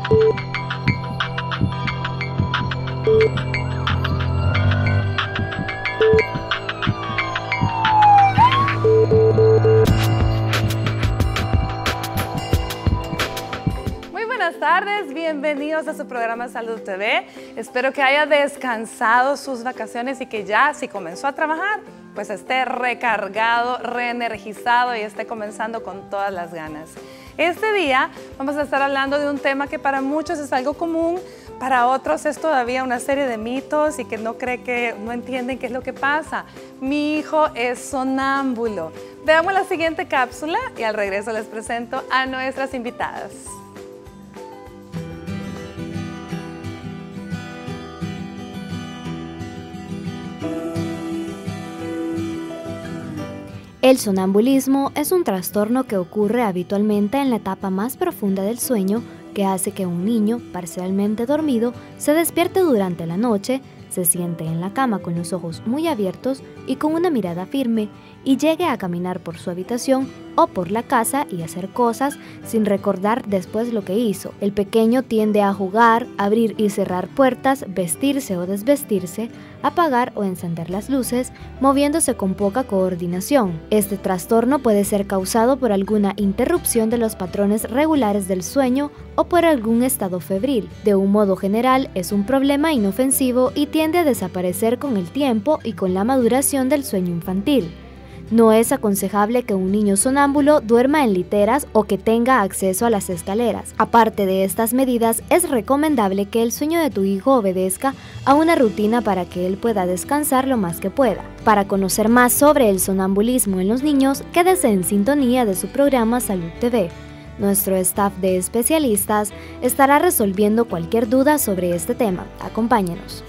Buenas tardes, bienvenidos a su programa Salud TV. Espero que haya descansado sus vacaciones y que ya, si comenzó a trabajar, pues esté recargado, reenergizado y esté comenzando con todas las ganas. Este día vamos a estar hablando de un tema que para muchos es algo común, para otros es todavía una serie de mitos y que no entienden qué es lo que pasa. Mi hijo es sonámbulo. Veamos la siguiente cápsula y al regreso les presento a nuestras invitadas. El sonambulismo es un trastorno que ocurre habitualmente en la etapa más profunda del sueño, que hace que un niño, parcialmente dormido, se despierte durante la noche, se siente en la cama con los ojos muy abiertos y con una mirada firme, y llegue a caminar por su habitación o por la casa y hacer cosas sin recordar después lo que hizo. El pequeño tiende a jugar, abrir y cerrar puertas, vestirse o desvestirse, apagar o encender las luces, moviéndose con poca coordinación. Este trastorno puede ser causado por alguna interrupción de los patrones regulares del sueño o por algún estado febril. De un modo general, es un problema inofensivo y tiende a desaparecer con el tiempo y con la maduración del sueño infantil. No es aconsejable que un niño sonámbulo duerma en literas o que tenga acceso a las escaleras. Aparte de estas medidas, es recomendable que el sueño de tu hijo obedezca a una rutina para que él pueda descansar lo más que pueda. Para conocer más sobre el sonambulismo en los niños, quédese en sintonía de su programa Salud TV. Nuestro staff de especialistas estará resolviendo cualquier duda sobre este tema. Acompáñenos.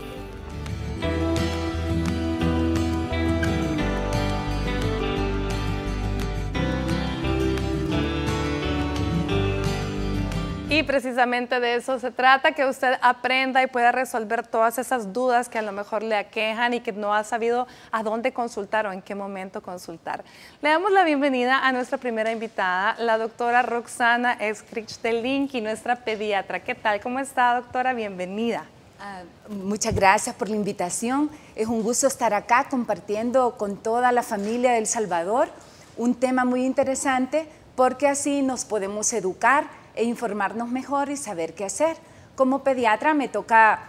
Y precisamente de eso se trata, que usted aprenda y pueda resolver todas esas dudas que a lo mejor le aquejan y que no ha sabido a dónde consultar o en qué momento consultar. Le damos la bienvenida a nuestra primera invitada, la doctora Roxana Eskrich de Linky, nuestra pediatra. ¿Qué tal? ¿Cómo está, doctora? Bienvenida. Muchas gracias por la invitación. Es un gusto estar acá compartiendo con toda la familia de El Salvador un tema muy interesante, porque así nos podemos educar e informarnos mejor y saber qué hacer. Como pediatra me toca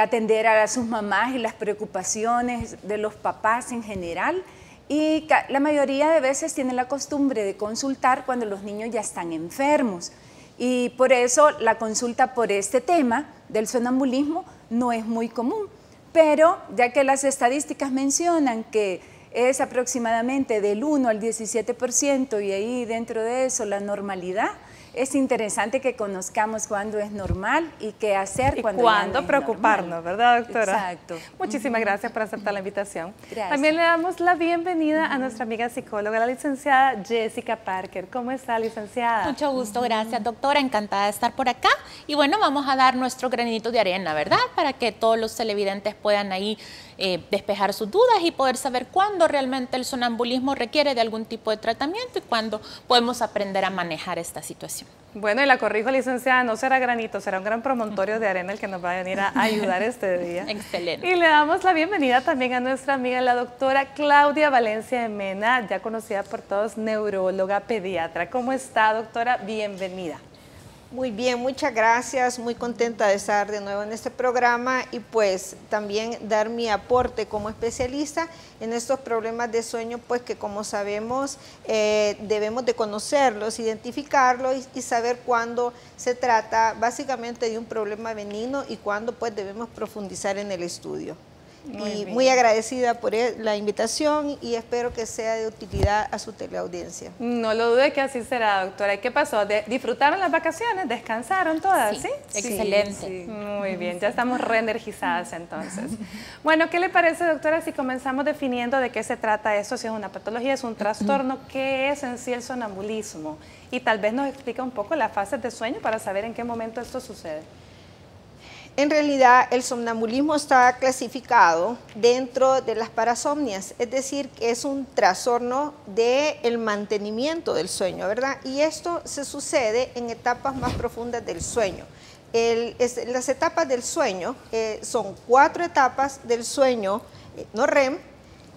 atender a sus mamás y las preocupaciones de los papás en general, y la mayoría de veces tienen la costumbre de consultar cuando los niños ya están enfermos, y por eso la consulta por este tema del sonambulismo no es muy común, pero ya que las estadísticas mencionan que es aproximadamente del 1 al 17% y ahí dentro de eso la normalidad, es interesante que conozcamos cuándo es normal y qué hacer cuando cuándo no preocuparnos, ¿verdad, doctora? Exacto. Muchísimas gracias por aceptar la invitación. Gracias. También le damos la bienvenida a nuestra amiga psicóloga, la licenciada Jessica Parker. ¿Cómo está, licenciada? Mucho gusto, gracias, doctora. Encantada de estar por acá. Y bueno, vamos a dar nuestro granito de arena, ¿verdad? Para que todos los televidentes puedan ahí despejar sus dudas y poder saber cuándo realmente el sonambulismo requiere de algún tipo de tratamiento y cuándo podemos aprender a manejar esta situación. Bueno, y la corrijo, licenciada, no será granito, será un gran promontorio de arena el que nos va a venir a ayudar este día. Excelente. Y le damos la bienvenida también a nuestra amiga, la doctora Claudia Valencia de Mena, ya conocida por todos, neuróloga pediatra. ¿Cómo está, doctora? Bienvenida. Muy bien, muchas gracias, muy contenta de estar de nuevo en este programa y pues también dar mi aporte como especialista en estos problemas de sueño, pues que como sabemos debemos de conocerlos, identificarlos y saber cuándo se trata básicamente de un problema benigno y cuándo pues debemos profundizar en el estudio. Muy agradecida por la invitación y espero que sea de utilidad a su teleaudiencia. No lo dude que así será, doctora. ¿Y qué pasó? ¿Disfrutaron las vacaciones? ¿Descansaron todas? Sí, excelente. Sí. Muy bien, ya estamos reenergizadas entonces. Bueno, ¿qué le parece, doctora, si comenzamos definiendo de qué se trata esto? Si es una patología, es un trastorno, ¿qué es en sí el sonambulismo? Y tal vez nos explica un poco las fases de sueño para saber en qué momento esto sucede. En realidad, el somnambulismo está clasificado dentro de las parasomnias, es decir, que es un trastorno del mantenimiento del sueño, ¿verdad? Y esto se sucede en etapas más profundas del sueño. las etapas del sueño son 4 etapas del sueño no REM,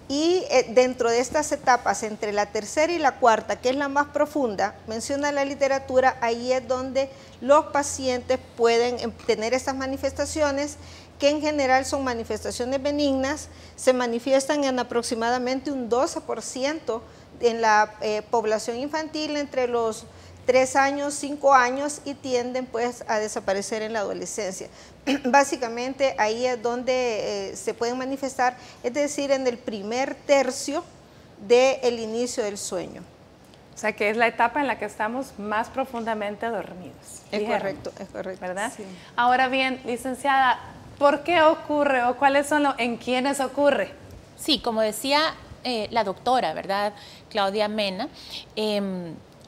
y dentro de estas etapas, entre la tercera y la cuarta, que es la más profunda, menciona la literatura, ahí es donde los pacientes pueden tener estas manifestaciones, que en general son manifestaciones benignas, se manifiestan en aproximadamente un 12% en la población infantil entre los 3 años, 5 años, y tienden pues a desaparecer en la adolescencia. Básicamente ahí es donde se pueden manifestar, es decir, en el primer tercio del inicio del sueño. O sea, que es la etapa en la que estamos más profundamente dormidos. Es correcto, ¿verdad? Sí. Ahora bien, licenciada, ¿por qué ocurre o cuáles son en quiénes ocurre? Sí, como decía la doctora, ¿verdad? Claudia Mena,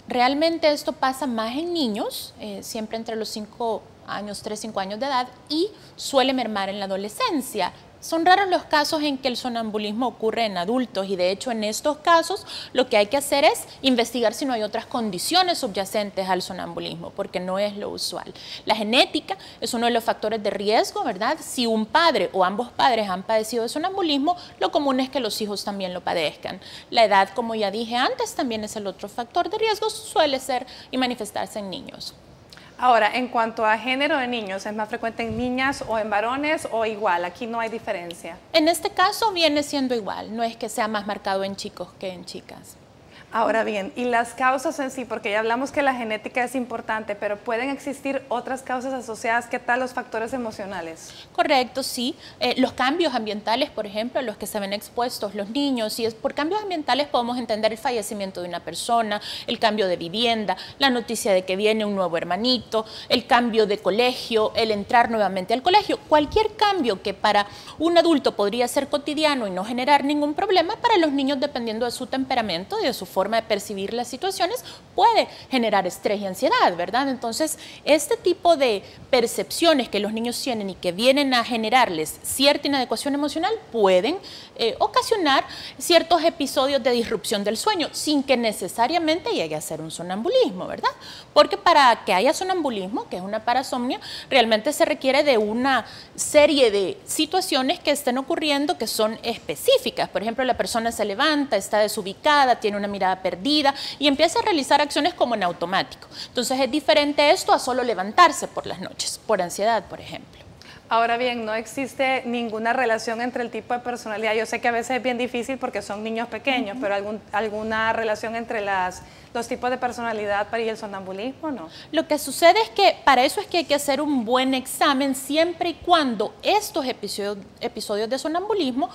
realmente esto pasa más en niños, siempre entre los 5 años, 3, 5 años de edad, y suele mermar en la adolescencia. Son raros los casos en que el sonambulismo ocurre en adultos, y de hecho en estos casos lo que hay que hacer es investigar si no hay otras condiciones subyacentes al sonambulismo, porque no es lo usual. La genética es uno de los factores de riesgo, ¿verdad? Si un padre o ambos padres han padecido de sonambulismo, lo común es que los hijos también lo padezcan. La edad, como ya dije antes, también es el otro factor de riesgo, suele ser y manifestarse en niños. Ahora, en cuanto a género de niños, ¿es más frecuente en niñas o en varones o igual? Aquí no hay diferencia. En este caso viene siendo igual, no es que sea más marcado en chicos que en chicas. Ahora bien, y las causas en sí, porque ya hablamos que la genética es importante, pero ¿pueden existir otras causas asociadas? ¿Qué tal los factores emocionales? Correcto, sí. Los cambios ambientales, por ejemplo, a los que se ven expuestos los niños, y por cambios ambientales podemos entender el fallecimiento de una persona, el cambio de vivienda, la noticia de que viene un nuevo hermanito, el cambio de colegio, el entrar nuevamente al colegio. Cualquier cambio que para un adulto podría ser cotidiano y no generar ningún problema, para los niños, dependiendo de su temperamento y de su forma de percibir las situaciones, puede generar estrés y ansiedad, ¿verdad? Entonces, este tipo de percepciones que los niños tienen y que vienen a generarles cierta inadecuación emocional pueden ocasionar ciertos episodios de disrupción del sueño, sin que necesariamente llegue a ser un sonambulismo, ¿verdad? Porque para que haya sonambulismo, que es una parasomnia, realmente se requiere de una serie de situaciones que estén ocurriendo que son específicas. Por ejemplo, la persona se levanta, está desubicada, tiene una mirada perdida y empieza a realizar acciones como en automático. Entonces es diferente esto a solo levantarse por las noches, por ansiedad, por ejemplo. Ahora bien, no existe ninguna relación entre el tipo de personalidad. Yo sé que a veces es bien difícil porque son niños pequeños, pero ¿alguna relación entre los tipos de personalidad y el sonambulismo, no? Lo que sucede es que para eso es que hay que hacer un buen examen siempre y cuando estos episodios de sonambulismo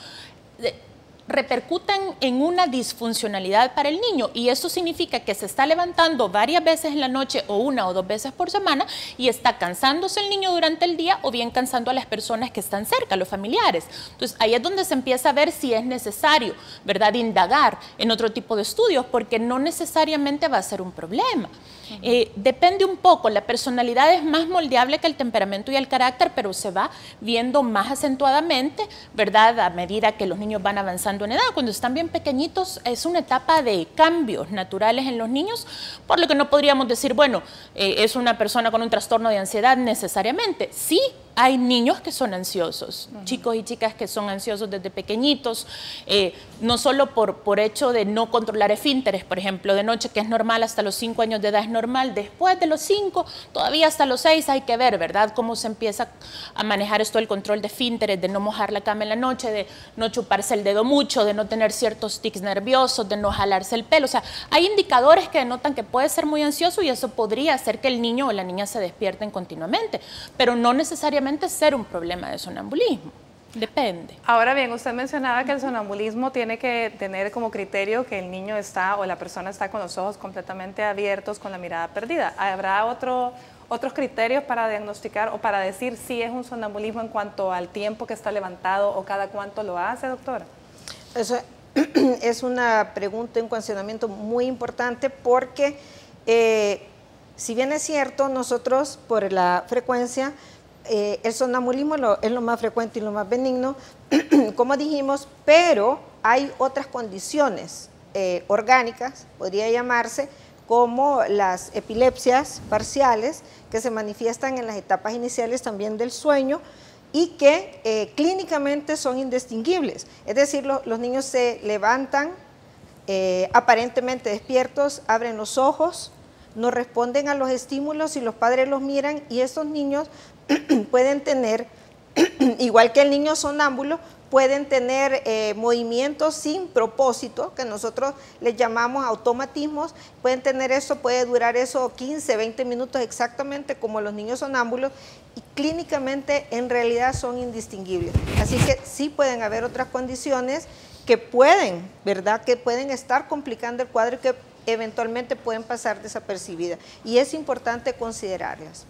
repercutan en una disfuncionalidad para el niño, y eso significa que se está levantando varias veces en la noche o 1 o 2 veces por semana y está cansándose el niño durante el día o bien cansando a las personas que están cerca, los familiares. Entonces ahí es donde se empieza a ver si es necesario, ¿verdad?, indagar en otro tipo de estudios, porque no necesariamente va a ser un problema. Depende un poco, la personalidad es más moldeable que el temperamento y el carácter, pero se va viendo más acentuadamente, ¿verdad?, a medida que los niños van avanzando en edad. Cuando están bien pequeñitos es una etapa de cambios naturales en los niños, por lo que no podríamos decir, bueno, es una persona con un trastorno de ansiedad necesariamente. Sí, hay niños que son ansiosos, chicos y chicas que son ansiosos desde pequeñitos, no solo por hecho de no controlar esfínteres, por ejemplo, de noche, que es normal, hasta los 5 años de edad es normal, después de los 5, todavía hasta los 6 hay que ver, ¿verdad?, cómo se empieza a manejar esto del control de esfínteres, de no mojar la cama en la noche, de no chuparse el dedo mucho, de no tener ciertos tics nerviosos, de no jalarse el pelo. O sea, hay indicadores que denotan que puede ser muy ansioso y eso podría hacer que el niño o la niña se despierten continuamente, pero no necesariamente ser un problema de sonambulismo. Depende. Ahora bien, usted mencionaba que el sonambulismo tiene que tener como criterio que el niño está o la persona está con los ojos completamente abiertos, con la mirada perdida. ¿Habrá otros criterios para diagnosticar o para decir si es un sonambulismo en cuanto al tiempo que está levantado o cada cuánto lo hace, doctora? Eso es una pregunta, un cuestionamiento muy importante, porque si bien es cierto, nosotros por la frecuencia, el sonambulismo es lo más frecuente y lo más benigno, como dijimos, pero hay otras condiciones orgánicas, podría llamarse, como las epilepsias parciales, que se manifiestan en las etapas iniciales también del sueño y que clínicamente son indistinguibles. Es decir, los niños se levantan aparentemente despiertos, abren los ojos, no responden a los estímulos y los padres los miran, y estos niños pueden tener, igual que el niño sonámbulo, pueden tener movimientos sin propósito, que nosotros les llamamos automatismos. Pueden tener eso, puede durar eso 15, 20 minutos exactamente como los niños sonámbulos, y clínicamente en realidad son indistinguibles. Así que sí pueden haber otras condiciones que pueden, ¿verdad?, que pueden estar complicando el cuadro y que eventualmente pueden pasar desapercibidas, y es importante considerarlas.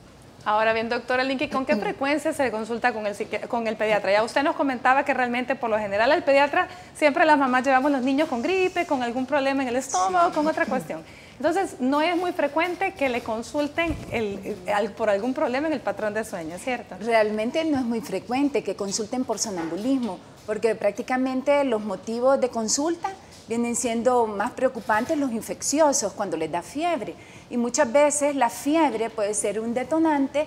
Ahora bien, doctora Linky, ¿con qué frecuencia se consulta con el pediatra? Ya usted nos comentaba que realmente por lo general al pediatra siempre las mamás llevamos los niños con gripe, con algún problema en el estómago, con otra cuestión. Entonces, no es muy frecuente que le consulten por algún problema en el patrón de sueño, ¿cierto? Realmente no es muy frecuente que consulten por sonambulismo, porque prácticamente los motivos de consulta vienen siendo más preocupantes los infecciosos cuando les da fiebre. Y muchas veces la fiebre puede ser un detonante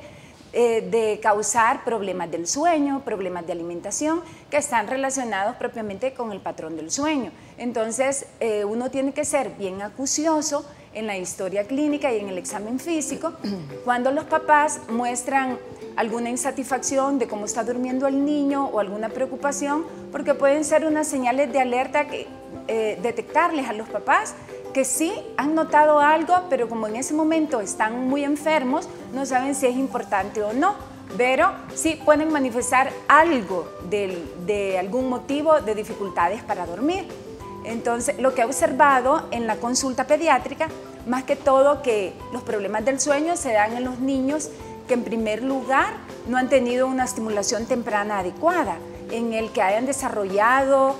de causar problemas del sueño, problemas de alimentación, que están relacionados propiamente con el patrón del sueño. Entonces, uno tiene que ser bien acucioso en la historia clínica y en el examen físico cuando los papás muestran alguna insatisfacción de cómo está durmiendo el niño o alguna preocupación, porque pueden ser unas señales de alerta que detectarles a los papás que sí han notado algo, pero como en ese momento están muy enfermos, no saben si es importante o no, pero sí pueden manifestar algo de algún motivo de dificultades para dormir. Entonces, lo que he observado en la consulta pediátrica, más que todo que los problemas del sueño se dan en los niños que en primer lugar no han tenido una estimulación temprana adecuada, en el que hayan desarrollado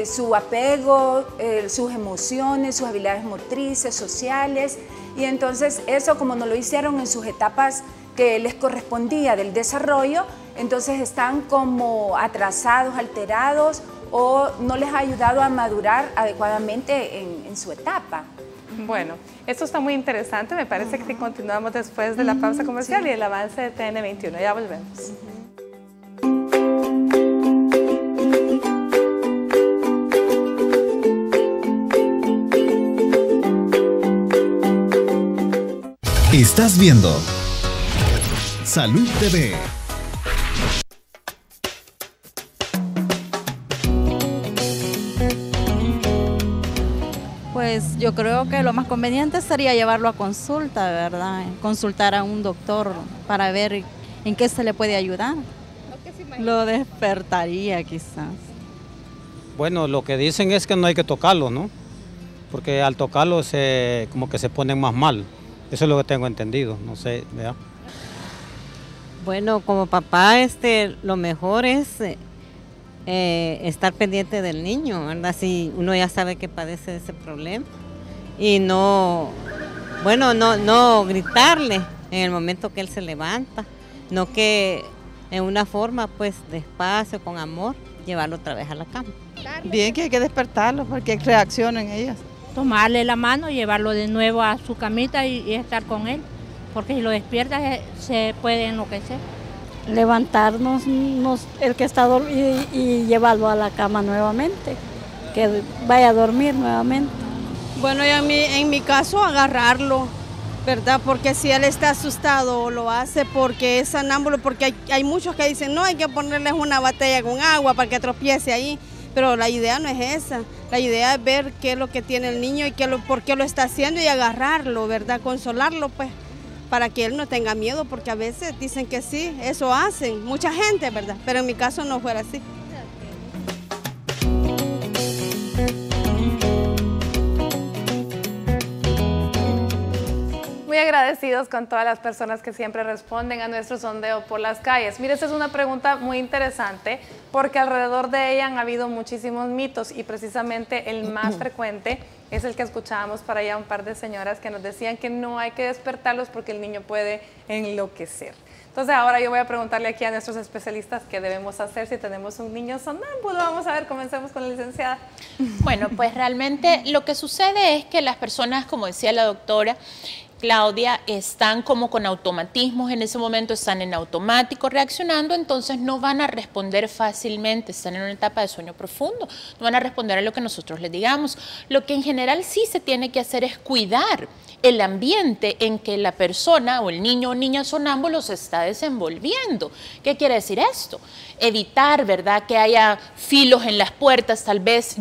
su apego, sus emociones, sus habilidades motrices, sociales, y entonces eso, como no lo hicieron en sus etapas que les correspondía del desarrollo, entonces están como atrasados, alterados, o no les ha ayudado a madurar adecuadamente en su etapa. Bueno, esto está muy interesante, me parece que continuamos después de la pausa comercial y el avance de TN21, ya volvemos. Estás viendo Salud TV. Pues yo creo que lo más conveniente sería llevarlo a consulta, ¿verdad? Consultar a un doctor para ver en qué se le puede ayudar. Lo despertaría quizás. Bueno, lo que dicen es que no hay que tocarlo, ¿no? Porque al tocarlo como que se ponen más mal. Eso es lo que tengo entendido, no sé, ¿verdad? Bueno, como papá, lo mejor es estar pendiente del niño, ¿verdad? Si uno ya sabe que padece de ese problema y no gritarle en el momento que él se levanta, no que en una forma, pues, despacio, con amor, llevarlo otra vez a la cama. Bien, que hay que despertarlo porque reaccionan ellas. Tomarle la mano, llevarlo de nuevo a su camita y estar con él, porque si lo despiertas se puede enloquecer. Levantarnos el que está dormido y llevarlo a la cama nuevamente, que vaya a dormir nuevamente. Bueno, y en mi caso agarrarlo, ¿verdad? Porque si él está asustado lo hace porque es sonámbulo, porque hay muchos que dicen, no, hay que ponerles una botella con agua para que tropiece ahí. Pero la idea no es esa, la idea es ver qué es lo que tiene el niño y por qué lo está haciendo y agarrarlo, ¿verdad? Consolarlo, pues, para que él no tenga miedo, porque a veces dicen que sí, eso hacen, mucha gente, ¿verdad? Pero en mi caso no fuera así. Muy agradecidos con todas las personas que siempre responden a nuestro sondeo por las calles. Mire, esta es una pregunta muy interesante porque alrededor de ella han habido muchísimos mitos y precisamente el más frecuente es el que escuchábamos para allá un par de señoras que nos decían que no hay que despertarlos porque el niño puede enloquecer. Entonces ahora yo voy a preguntarle aquí a nuestros especialistas qué debemos hacer si tenemos un niño sonámbulo. Vamos a ver, comencemos con la licenciada. Bueno, pues realmente lo que sucede es que las personas, como decía la doctora Claudia, están como con automatismos en ese momento, están en automático reaccionando, entonces no van a responder fácilmente, están en una etapa de sueño profundo, no van a responder a lo que nosotros les digamos. Lo que en general sí se tiene que hacer es cuidar el ambiente en que la persona o el niño o niña sonámbulo se está desenvolviendo. ¿Qué quiere decir esto? Evitar, ¿verdad?, que haya filos en las puertas, tal vez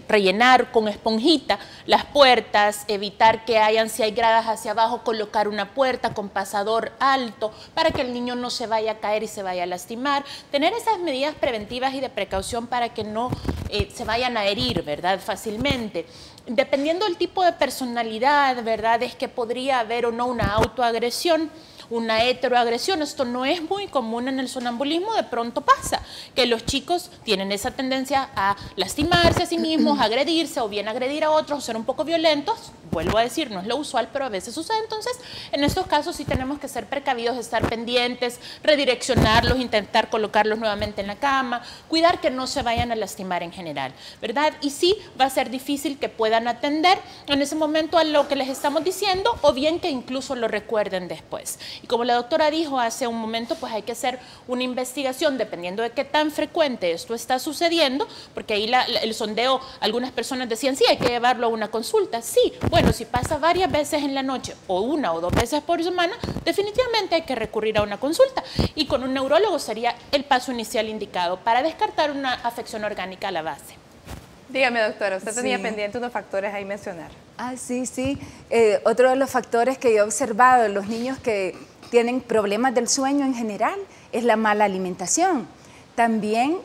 rellenar con esponjita las puertas, evitar que hayan, si hay gradas hacia abajo, colocar una puerta con pasador alto para que el niño no se vaya a caer y se vaya a lastimar. Tener esas medidas preventivas y de precaución para que no se vayan a herir, ¿verdad?, fácilmente. Dependiendo del tipo de personalidad, ¿verdad?, es que podría haber o no una autoagresión, una heteroagresión. Esto no es muy común en el sonambulismo, de pronto pasa que los chicos tienen esa tendencia a lastimarse a sí mismos, a agredirse o bien agredir a otros, ser un poco violentos. Vuelvo a decir, no es lo usual, pero a veces sucede. Entonces, en estos casos sí tenemos que ser precavidos, estar pendientes, redireccionarlos, intentar colocarlos nuevamente en la cama, cuidar que no se vayan a lastimar en general, ¿verdad? Y sí va a ser difícil que puedan atender en ese momento a lo que les estamos diciendo o bien que incluso lo recuerden después. Y como la doctora dijo hace un momento, pues hay que hacer una investigación dependiendo de qué tan frecuente esto está sucediendo, porque ahí el sondeo, algunas personas decían, sí, hay que llevarlo a una consulta. Sí, bueno, si pasa varias veces en la noche o una o dos veces por semana, definitivamente hay que recurrir a una consulta. Y con un neurólogo sería el paso inicial indicado para descartar una afección orgánica a la base. Dígame, doctora, usted tenía pendiente unos factores ahí mencionar. Sí. Otro de los factores que yo he observado en los niños que tienen problemas del sueño en general es la mala alimentación. También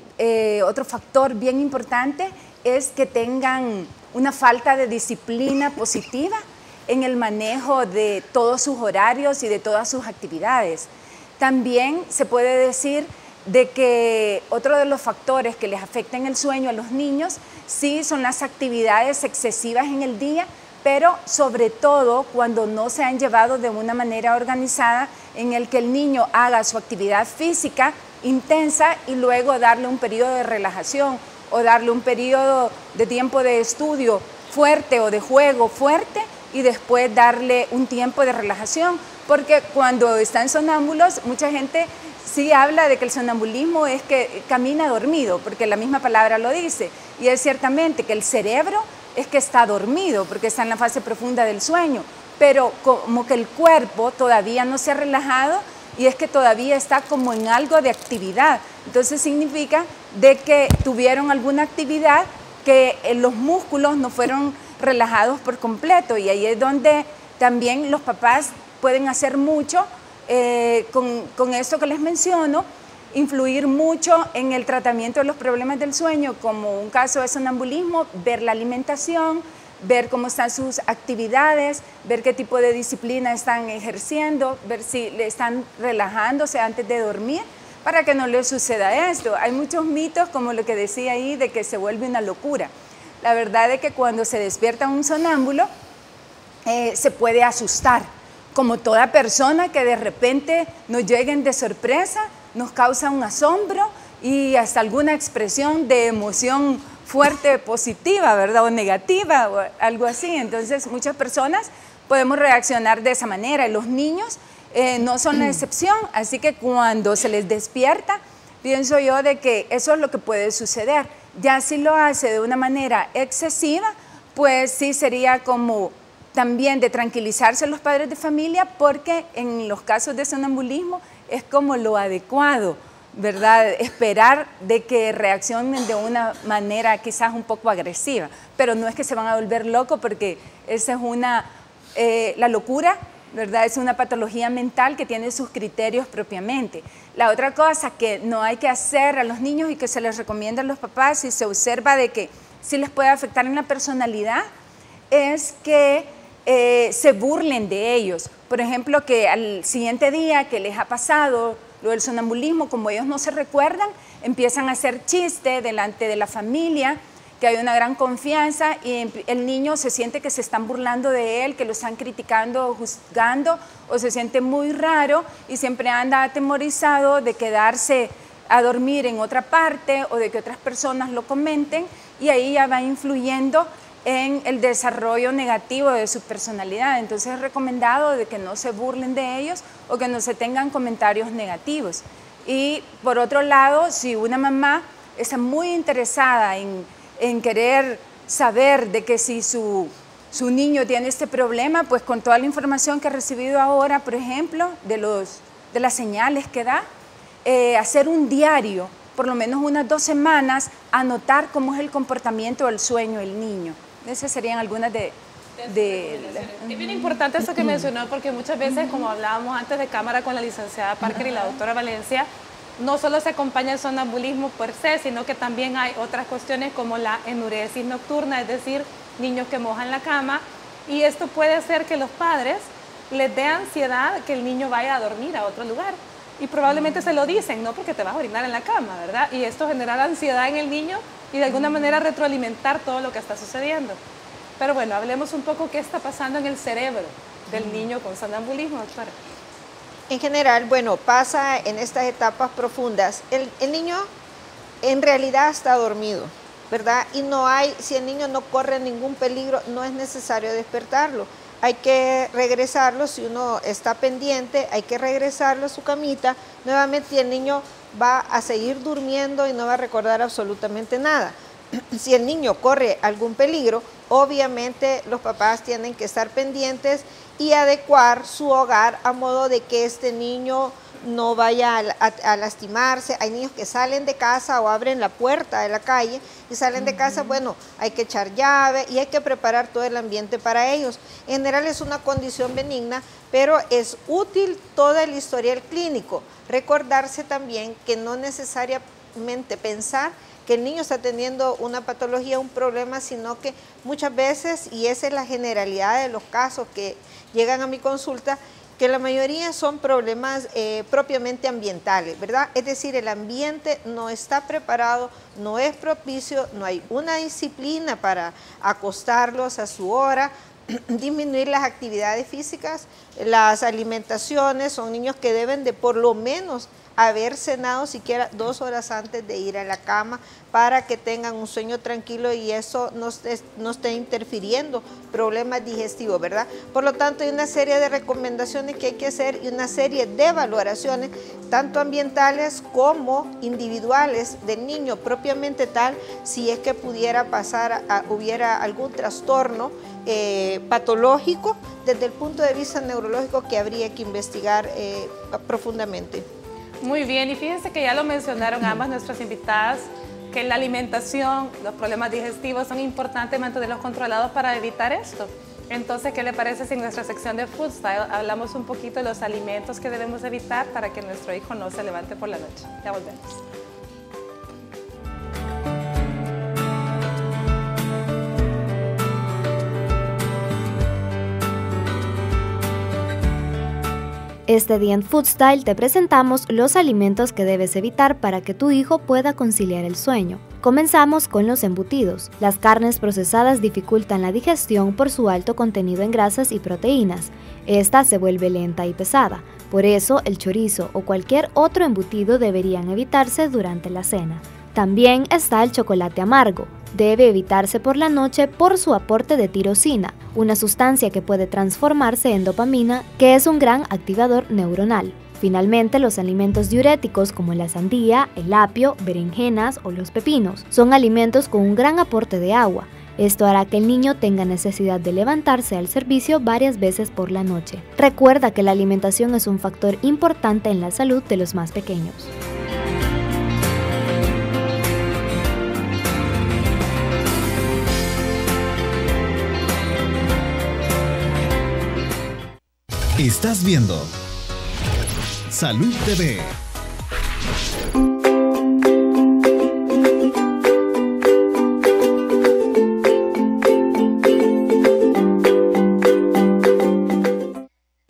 otro factor bien importante es que tengan una falta de disciplina positiva en el manejo de todos sus horarios y de todas sus actividades. También se puede decir de que otro de los factores que les afectan el sueño a los niños sí son las actividades excesivas en el día, pero sobre todo cuando no se han llevado de una manera organizada en el que el niño haga su actividad física intensa y luego darle un periodo de relajación o darle un periodo de tiempo de estudio fuerte o de juego fuerte y después darle un tiempo de relajación, porque cuando están sonámbulos mucha gente sí habla de que el sonambulismo es que camina dormido, porque la misma palabra lo dice, y es ciertamente que el cerebro es que está dormido, porque está en la fase profunda del sueño, pero como que el cuerpo todavía no se ha relajado y es que todavía está como en algo de actividad. Entonces significa de que tuvieron alguna actividad que los músculos no fueron relajados por completo, y ahí es donde también los papás pueden hacer mucho con esto que les menciono, influir mucho en el tratamiento de los problemas del sueño, como un caso de sonambulismo, ver la alimentación, ver cómo están sus actividades, ver qué tipo de disciplina están ejerciendo, ver si le están relajándose antes de dormir, para que no les suceda esto. Hay muchos mitos, como lo que decía ahí, de que se vuelve una locura. La verdad es que cuando se despierta un sonámbulo, se puede asustar, como toda persona que de repente nos lleguen de sorpresa, nos causa un asombro y hasta alguna expresión de emoción fuerte, positiva, ¿verdad? O negativa, o algo así. Entonces, muchas personas podemos reaccionar de esa manera. Y los niños no son la excepción, así que cuando se les despierta, pienso yo de que eso es lo que puede suceder. Ya si lo hace de una manera excesiva, pues sí sería como también de tranquilizarse los padres de familia, porque en los casos de sonambulismo es como lo adecuado, ¿verdad? Esperar de que reaccionen de una manera quizás un poco agresiva, pero no es que se van a volver locos, porque esa es la locura, ¿verdad? Es una patología mental que tiene sus criterios propiamente. La otra cosa que no hay que hacer a los niños y que se les recomienda a los papás, si se observa de que sí les puede afectar en la personalidad, es que se burlen de ellos. Por ejemplo, que al siguiente día que les ha pasado lo del sonambulismo, como ellos no se recuerdan, empiezan a hacer chistes delante de la familia que hay una gran confianza y el niño se siente que se están burlando de él, que lo están criticando o juzgando, o se siente muy raro y siempre anda atemorizado de quedarse a dormir en otra parte o de que otras personas lo comenten, y ahí ya va influyendo en el desarrollo negativo de su personalidad. Entonces es recomendado de que no se burlen de ellos o que no se tengan comentarios negativos. Y por otro lado, si una mamá está muy interesada en querer saber de que si su niño tiene este problema, pues con toda la información que ha recibido ahora, por ejemplo, de las señales que da, hacer un diario, por lo menos unas 2 semanas, anotar cómo es el comportamiento del sueño del niño. Esas serían algunas de Es bien importante eso que mencionó, porque muchas veces, como hablábamos antes de cámara con la licenciada Parker y la doctora Valencia, no solo se acompaña el sonambulismo per se, sino que también hay otras cuestiones como la enuresis nocturna, es decir, niños que mojan la cama, y esto puede hacer que los padres les dé ansiedad que el niño vaya a dormir a otro lugar. Y probablemente se lo dicen, no porque te vas a orinar en la cama, ¿verdad? Y esto genera ansiedad en el niño y de alguna manera retroalimentar todo lo que está sucediendo. Pero bueno, hablemos un poco qué está pasando en el cerebro del niño con sonambulismo, doctora. En general, bueno, pasa en estas etapas profundas. El niño en realidad está dormido, ¿verdad? Y no hay, si el niño no corre ningún peligro, no es necesario despertarlo. Hay que regresarlo, si uno está pendiente, hay que regresarlo a su camita nuevamente y el niño va a seguir durmiendo y no va a recordar absolutamente nada. Si el niño corre algún peligro, obviamente los papás tienen que estar pendientes y adecuar su hogar a modo de que este niño no vaya a lastimarse. Hay niños que salen de casa o abren la puerta de la calle y salen de casa, bueno, hay que echar llave y hay que preparar todo el ambiente para ellos. En general es una condición benigna, pero es útil todo el historial clínico. Recordarse también que no necesariamente pensar que el niño está teniendo una patología, un problema, sino que muchas veces, y esa es la generalidad de los casos que llegan a mi consulta, que la mayoría son problemas propiamente ambientales, ¿verdad? Es decir, el ambiente no está preparado, no es propicio, no hay una disciplina para acostarlos a su hora, disminuir las actividades físicas, las alimentaciones. Son niños que deben de por lo menos haber cenado siquiera 2 horas antes de ir a la cama para que tengan un sueño tranquilo y eso no esté interfiriendo problemas digestivos, ¿verdad? Por lo tanto, hay una serie de recomendaciones que hay que hacer y una serie de valoraciones, tanto ambientales como individuales del niño propiamente tal, si es que pudiera pasar, hubiera algún trastorno patológico desde el punto de vista neurológico que habría que investigar profundamente. Muy bien, y fíjense que ya lo mencionaron ambas nuestras invitadas, que la alimentación, los problemas digestivos son importantes mantenerlos controlados para evitar esto. Entonces, ¿qué le parece si en nuestra sección de Food Style hablamos un poquito de los alimentos que debemos evitar para que nuestro hijo no se levante por la noche? Ya volvemos. Este día en Food Style te presentamos los alimentos que debes evitar para que tu hijo pueda conciliar el sueño. Comenzamos con los embutidos. Las carnes procesadas dificultan la digestión por su alto contenido en grasas y proteínas. Esta se vuelve lenta y pesada. Por eso, el chorizo o cualquier otro embutido deberían evitarse durante la cena. También está el chocolate amargo. Debe evitarse por la noche por su aporte de tirosina, una sustancia que puede transformarse en dopamina, que es un gran activador neuronal. Finalmente, los alimentos diuréticos como la sandía, el apio, berenjenas o los pepinos son alimentos con un gran aporte de agua. Esto hará que el niño tenga necesidad de levantarse al servicio varias veces por la noche. Recuerda que la alimentación es un factor importante en la salud de los más pequeños. Estás viendo Salud TV.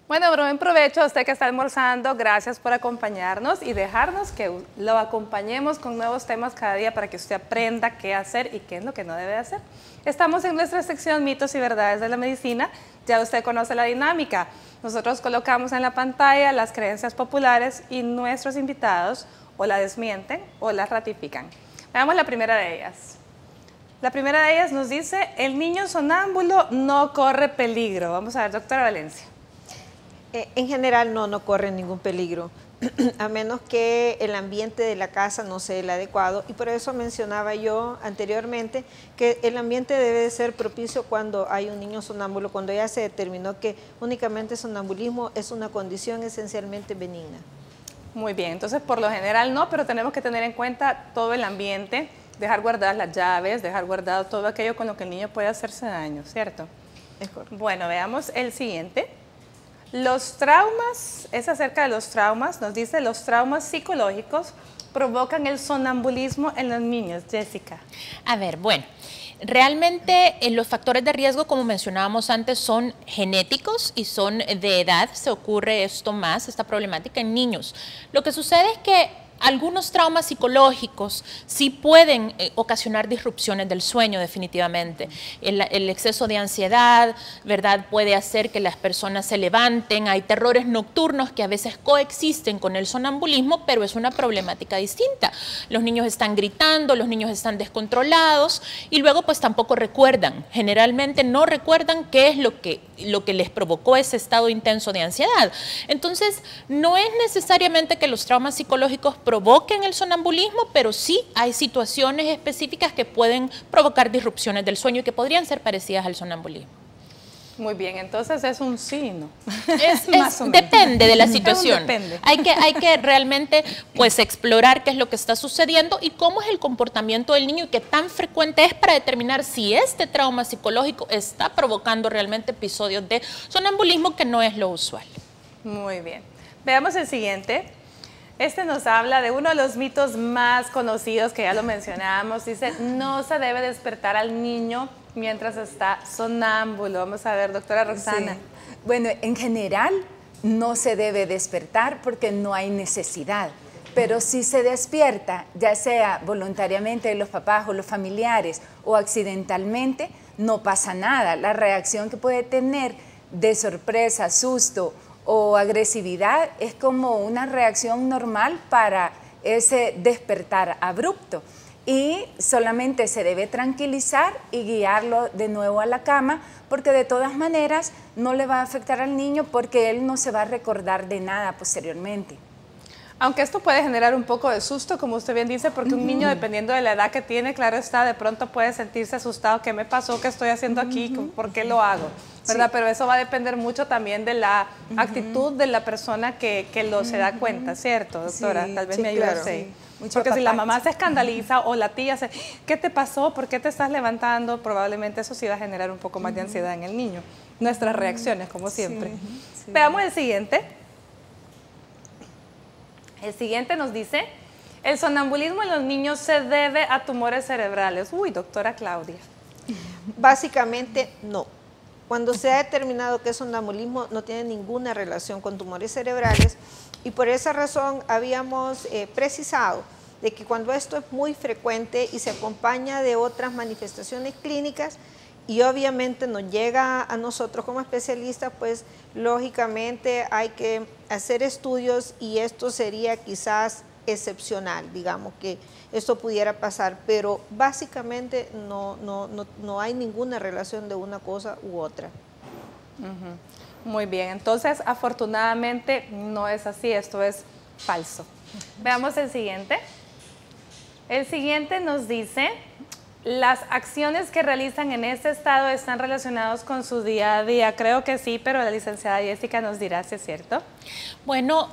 Bueno, buen provecho provecho a usted que está almorzando, gracias por acompañarnos y dejarnos que lo acompañemos con nuevos temas cada día para que usted aprenda qué hacer y qué es lo que no debe hacer. Estamos en nuestra sección Mitos y Verdades de la Medicina, ya usted conoce la dinámica. Nosotros colocamos en la pantalla las creencias populares y nuestros invitados o la desmienten o la ratifican. Veamos la primera de ellas. La primera de ellas nos dice, el niño sonámbulo no corre peligro. Vamos a ver, doctora Valencia. En general no corre ningún peligro, a menos que el ambiente de la casa no sea el adecuado, y por eso mencionaba yo anteriormente que el ambiente debe de ser propicio cuando hay un niño sonámbulo, cuando ya se determinó que únicamente sonambulismo es una condición esencialmente benigna. Muy bien, entonces por lo general no, pero tenemos que tener en cuenta todo el ambiente, dejar guardadas las llaves, dejar guardado todo aquello con lo que el niño puede hacerse daño, ¿cierto? Es correcto. Bueno, veamos el siguiente. Los traumas, es acerca de los traumas, nos dice los traumas psicológicos provocan el sonambulismo en los niños. Jessica. A ver, bueno, realmente los factores de riesgo, como mencionábamos antes, son genéticos y son de edad. Se ocurre esto más, esta problemática en niños. Lo que sucede es que algunos traumas psicológicos sí pueden ocasionar disrupciones del sueño definitivamente. El exceso de ansiedad, ¿verdad?, puede hacer que las personas se levanten. Hay terrores nocturnos que a veces coexisten con el sonambulismo, pero es una problemática distinta. Los niños están gritando, los niños están descontrolados y luego pues tampoco recuerdan. Generalmente no recuerdan qué es lo que les provocó ese estado intenso de ansiedad. Entonces, no es necesariamente que los traumas psicológicos provoquen el sonambulismo, pero sí hay situaciones específicas que pueden provocar disrupciones del sueño y que podrían ser parecidas al sonambulismo. Muy bien, entonces es un sí, ¿no? Depende de la situación. Depende. Hay que realmente pues explorar qué es lo que está sucediendo y cómo es el comportamiento del niño y qué tan frecuente es para determinar si este trauma psicológico está provocando realmente episodios de sonambulismo, que no es lo usual. Muy bien. Veamos el siguiente. Este nos habla de uno de los mitos más conocidos que ya lo mencionábamos. Dice, no se debe despertar al niño mientras está sonámbulo. Vamos a ver, doctora Roxana. Sí. Bueno, en general no se debe despertar porque no hay necesidad. Pero si se despierta, ya sea voluntariamente de los papás o los familiares o accidentalmente, no pasa nada. La reacción que puede tener de sorpresa, susto o agresividad es como una reacción normal para ese despertar abrupto y solamente se debe tranquilizar y guiarlo de nuevo a la cama porque de todas maneras no le va a afectar al niño porque él no se va a recordar de nada posteriormente. Aunque esto puede generar un poco de susto, como usted bien dice, porque un niño, dependiendo de la edad que tiene, claro está, de pronto puede sentirse asustado. ¿Qué me pasó? ¿Qué estoy haciendo aquí? ¿Por qué lo hago? ¿Verdad? Sí. Pero eso va a depender mucho también de la actitud de la persona que se da cuenta, ¿cierto, doctora? Sí, tal vez sí, me ayude claro, usted. Sí. Porque si la mamá se escandaliza o la tía se... ¿Qué te pasó? ¿Por qué te estás levantando? Probablemente eso sí va a generar un poco más de ansiedad en el niño. Nuestras reacciones, como siempre. Sí. Veamos el siguiente. El siguiente nos dice, el sonambulismo en los niños se debe a tumores cerebrales. Uy, doctora Claudia. Básicamente no. Cuando se ha determinado que es sonambulismo no tiene ninguna relación con tumores cerebrales y por esa razón habíamos precisado de que cuando esto es muy frecuente y se acompaña de otras manifestaciones clínicas y obviamente nos llega a nosotros como especialistas, pues lógicamente hay que hacer estudios y esto sería quizás excepcional, digamos que esto pudiera pasar, pero básicamente no hay ninguna relación de una cosa u otra. Muy bien, entonces afortunadamente no es así, esto es falso. Veamos el siguiente. El siguiente nos dice, ¿las acciones que realizan en este estado están relacionadas con su día a día? Creo que sí, pero la licenciada Jessica nos dirá si es cierto. Bueno,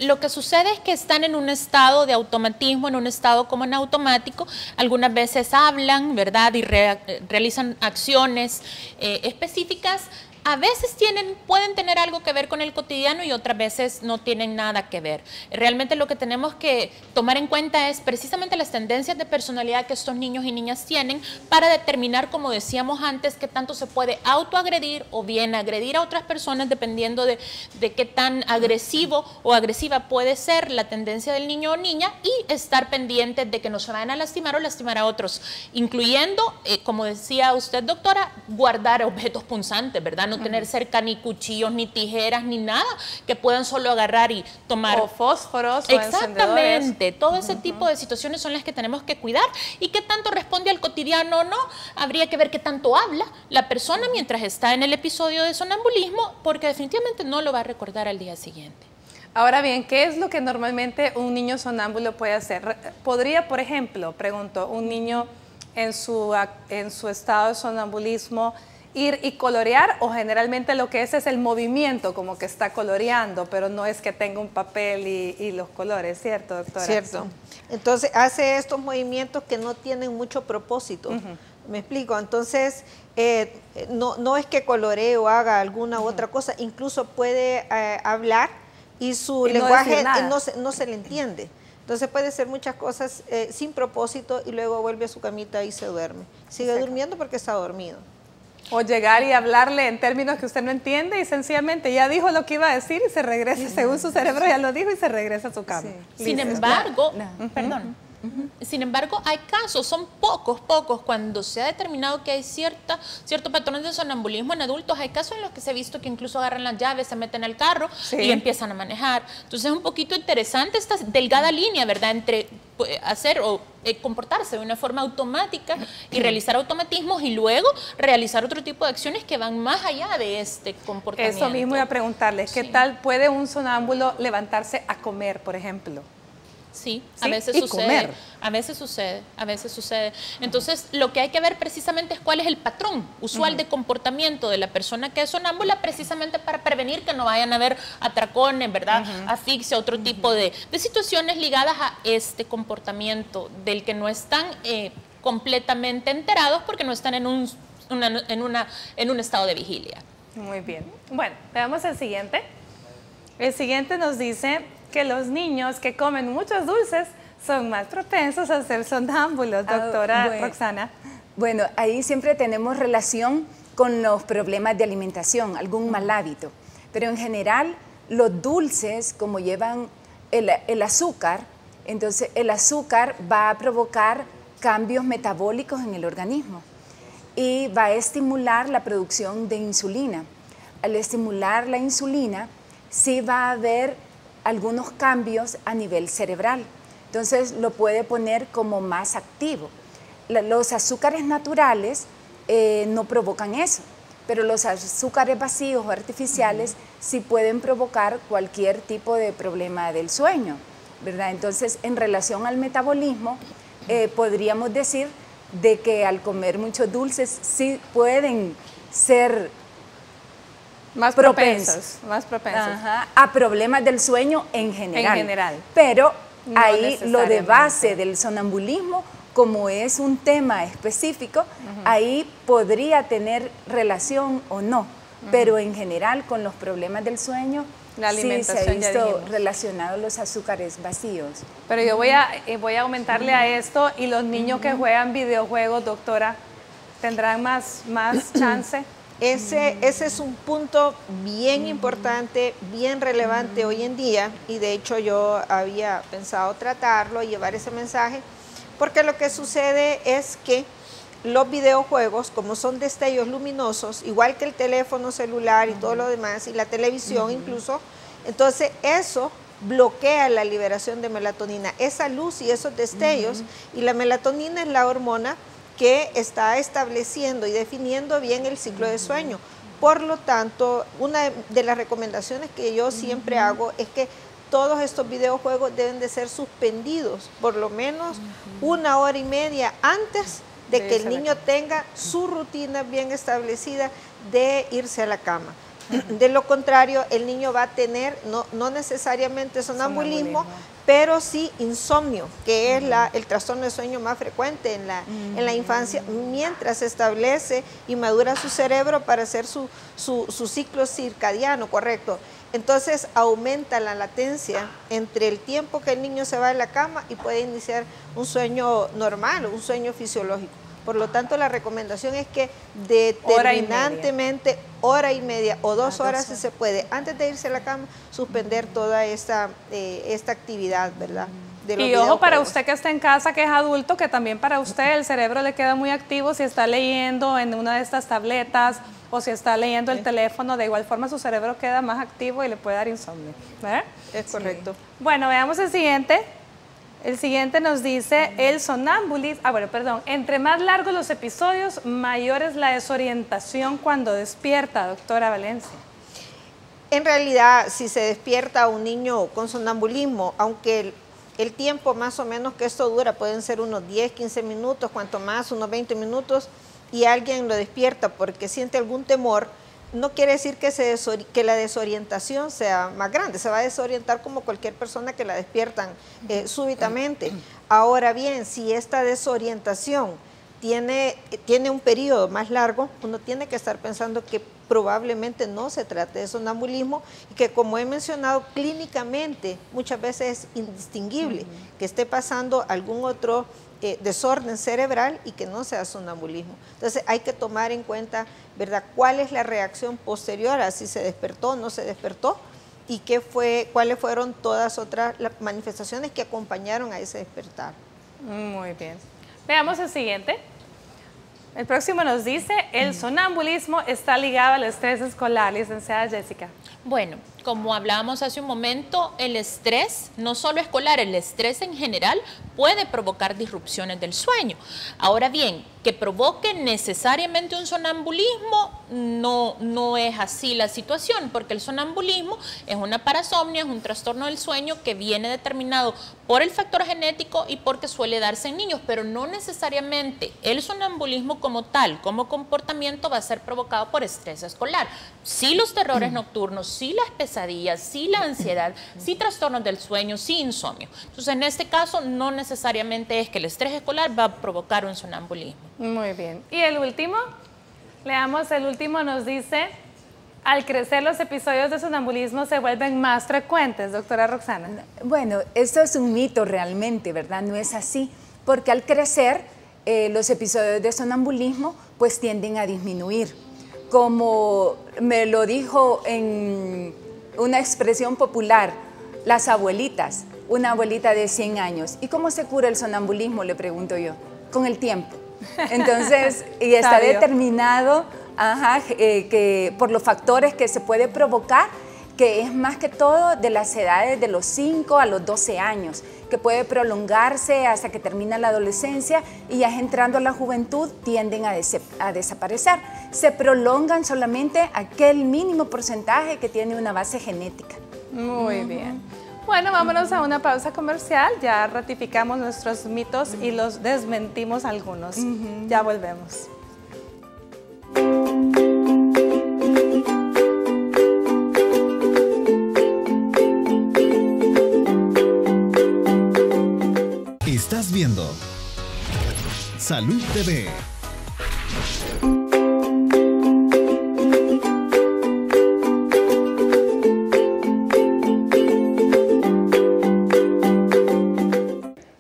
lo que sucede es que están en un estado de automatismo, en un estado como en automático. Algunas veces hablan, ¿verdad? Y realizan acciones específicas. a veces pueden tener algo que ver con el cotidiano y otras veces no tienen nada que ver. Realmente lo que tenemos que tomar en cuenta es precisamente las tendencias de personalidad que estos niños y niñas tienen para determinar, como decíamos antes, qué tanto se puede autoagredir o bien agredir a otras personas dependiendo de qué tan agresivo o agresiva puede ser la tendencia del niño o niña, y estar pendientes de que no se vayan a lastimar o lastimar a otros, incluyendo, como decía usted, doctora, guardar objetos punzantes, ¿verdad? No tener cerca ni cuchillos, ni tijeras, ni nada que puedan solo agarrar y tomar. O fósforos. Exactamente. Todo ese tipo de situaciones son las que tenemos que cuidar. ¿Y qué tanto responde al cotidiano o no? Habría que ver qué tanto habla la persona mientras está en el episodio de sonambulismo, porque definitivamente no lo va a recordar al día siguiente. Ahora bien, ¿qué es lo que normalmente un niño sonámbulo puede hacer? ¿Podría, por ejemplo, pregunto, un niño en su estado de sonambulismo ir y colorear, o generalmente lo que es el movimiento, como que está coloreando, pero no es que tenga un papel y los colores, ¿cierto, doctora? Cierto. Entonces hace estos movimientos que no tienen mucho propósito. ¿Me explico? Entonces no es que coloree o haga alguna otra cosa, incluso puede hablar y su lenguaje no se le entiende. Entonces puede ser muchas cosas sin propósito y luego vuelve a su camita y se duerme. Sigue durmiendo porque está dormido. O llegar y hablarle en términos que usted no entiende y sencillamente ya dijo lo que iba a decir y se regresa, según su cerebro ya lo dijo y se regresa a su cama. Sí. Sin embargo, sin embargo, hay casos, son pocos, cuando se ha determinado que hay cierto patrón de sonambulismo en adultos. Hay casos en los que se ha visto que incluso agarran las llaves, se meten al carro y empiezan a manejar. Entonces es un poquito interesante esta delgada línea, ¿verdad?, entre hacer o comportarse de una forma automática y realizar automatismos y luego realizar otro tipo de acciones que van más allá de este comportamiento. Eso mismo iba a preguntarles, ¿qué tal puede un sonámbulo levantarse a comer, por ejemplo? Sí, a veces sucede, a veces sucede. Entonces, lo que hay que ver precisamente es cuál es el patrón usual de comportamiento de la persona que es sonámbula, precisamente para prevenir que no vayan a haber atracones, ¿verdad? Asfixia, otro tipo de situaciones ligadas a este comportamiento del que no están completamente enterados porque no están en un estado de vigilia. Muy bien. Bueno, veamos el siguiente. El siguiente nos dice que los niños que comen muchos dulces son más propensos a ser sonámbulos, doctora Roxana. Bueno, ahí siempre tenemos relación con los problemas de alimentación, algún mal hábito. Pero en general, los dulces, como llevan el azúcar, entonces el azúcar va a provocar cambios metabólicos en el organismo y va a estimular la producción de insulina. Al estimular la insulina, sí va a haber algunos cambios a nivel cerebral. Entonces lo puede poner como más activo. Los azúcares naturales no provocan eso, pero los azúcares vacíos o artificiales sí pueden provocar cualquier tipo de problema del sueño, ¿verdad? Entonces, en relación al metabolismo, podríamos decir de que al comer muchos dulces sí pueden ser más propensos a problemas del sueño en general. Pero no ahí lo de base del sonambulismo, como es un tema específico, ahí podría tener relación o no, pero en general con los problemas del sueño la alimentación, sí se ha visto relacionado los azúcares vacíos. Pero yo voy a aumentarle a esto, y los niños que juegan videojuegos, doctora, ¿tendrán más chance? Ese es un punto bien importante, bien relevante hoy en día, y de hecho yo había pensado tratarlo y llevar ese mensaje, porque lo que sucede es que los videojuegos, como son destellos luminosos, igual que el teléfono celular y todo lo demás, y la televisión incluso, entonces eso bloquea la liberación de melatonina, esa luz y esos destellos, y la melatonina es la hormona que está estableciendo y definiendo bien el ciclo de sueño. Por lo tanto, una de las recomendaciones que yo siempre hago es que todos estos videojuegos deben de ser suspendidos por lo menos 1 hora y media antes de que el niño tenga su rutina bien establecida de irse a la cama. De lo contrario, el niño va a tener, no necesariamente sonambulismo, pero sí insomnio, que es el trastorno de sueño más frecuente en la infancia, mientras se establece y madura su cerebro para hacer su ciclo circadiano, correcto. Entonces aumenta la latencia entre el tiempo que el niño se va de la cama y puede iniciar un sueño normal, un sueño fisiológico. Por lo tanto, la recomendación es que determinantemente hora y media o 2 horas, si se puede, antes de irse a la cama, suspender toda esta actividad, ¿verdad? Y ojo para usted que está en casa, que es adulto, que también para usted el cerebro le queda muy activo si está leyendo en una de estas tabletas o si está leyendo el teléfono, de igual forma su cerebro queda más activo y le puede dar insomnio. ¿Verdad? Es correcto. Bueno, veamos el siguiente. El siguiente nos dice el sonambulismo, entre más largos los episodios, mayor es la desorientación cuando despierta, doctora Valencia. En realidad, si se despierta un niño con sonambulismo, aunque el tiempo más o menos que esto dura, pueden ser unos 10, 15 minutos, cuanto más, unos 20 minutos, y alguien lo despierta porque siente algún temor, no quiere decir que la desorientación sea más grande, se va a desorientar como cualquier persona que la despiertan súbitamente. Ahora bien, si esta desorientación tiene un periodo más largo, uno tiene que estar pensando que probablemente no se trate de sonambulismo y que, como he mencionado, clínicamente muchas veces es indistinguible que esté pasando algún otro desorden cerebral y que no sea sonambulismo. Entonces hay que tomar en cuenta, ¿verdad?, cuál es la reacción posterior a si se despertó o no se despertó y cuáles fueron todas las manifestaciones que acompañaron a ese despertar. Muy bien. Veamos el siguiente. El próximo nos dice, el sonambulismo está ligado al estrés escolar, licenciada Jessica. Bueno, como hablábamos hace un momento, el estrés, no solo escolar, el estrés en general puede provocar disrupciones del sueño. Ahora bien, que provoque necesariamente un sonambulismo, no es así la situación, porque el sonambulismo es una parasomnia, es un trastorno del sueño que viene determinado por el factor genético y porque suele darse en niños, pero no necesariamente el sonambulismo como tal, como comportamiento, va a ser provocado por estrés escolar. Sí los terrores nocturnos, sí las pesadillas, sí la ansiedad, sí trastornos del sueño, sí insomnio. Entonces, en este caso, no necesariamente es que el estrés escolar va a provocar un sonambulismo. Muy bien. Y el último, leamos el último, nos dice, al crecer los episodios de sonambulismo se vuelven más frecuentes, doctora Roxana. Bueno, esto es un mito realmente, ¿verdad? No es así, porque al crecer los episodios de sonambulismo pues tienden a disminuir. Como me lo dijo en una expresión popular, las abuelitas, una abuelita de 100 años. ¿Y cómo se cura el sonambulismo? Le pregunto yo. Con el tiempo. Entonces, y está determinado que por los factores que se puede provocar, que es más que todo de las edades de los 5 a los 12 años, que puede prolongarse hasta que termina la adolescencia y ya entrando a la juventud tienden a desaparecer. Se prolongan solamente aquel mínimo porcentaje que tiene una base genética. Muy bien. Bueno, vámonos a una pausa comercial, ya ratificamos nuestros mitos y los desmentimos algunos. Ya volvemos. Estás viendo Salud TV.